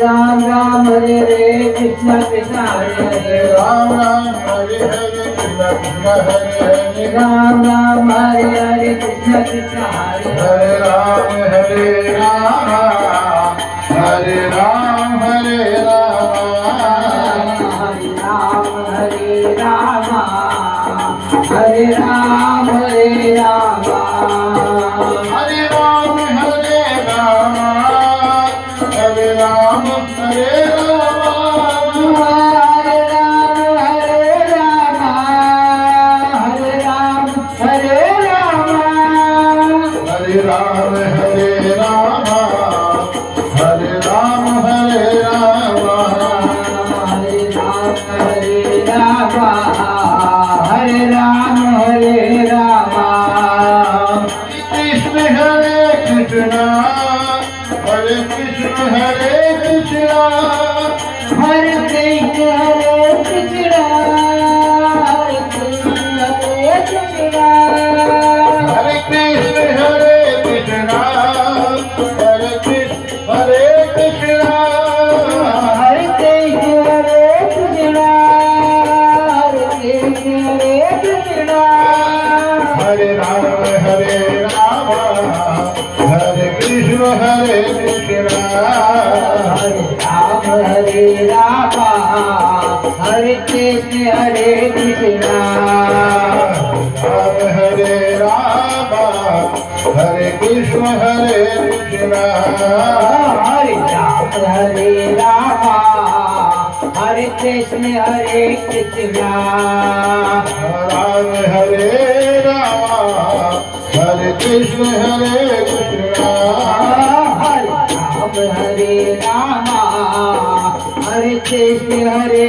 Ram Ram Hare Hare Krishna Krishna Hare Hare Ram Ram Hare Hare Krishna Krishna Hare Hare Ram Ram Hare Hare Krishna Krishna Hare Hare Ram Hare Ram Hare Ram Hare Ram Ram Hare Ram Hare Ram Hare Ram Hare Ram Hare Ram Hare Ram Hare Ram Hare Ram Hare Ram Hare Ram Hare Ram Hare Ram Hare Ram Hare Ram Hare Ram Hare Ram Hare Ram Hare Ram Hare Ram Krishna Hare Krishna Hare Krishna Hare Krishna Hare Krishna Hare Krishna Hare Krishna Hare Krishna Hare Krishna Hare Krishna Hare Krishna Hare Krishna Hare Krishna Hare Krishna Hare Krishna Hare Krishna Hare Ram Hare Ram Hare Krishna Hare Krishna Hare Ram Hare Ram Hare Krishna Hare Krishna Ram Hare Ram Hare Krishna Hare Krishna Hare Ram Hare Ram Hare Krishna Hare Krishna Ram Hare Ram Hare Krishna Hare Krishna Hare Ram Hare Ram Hare Krishna Hare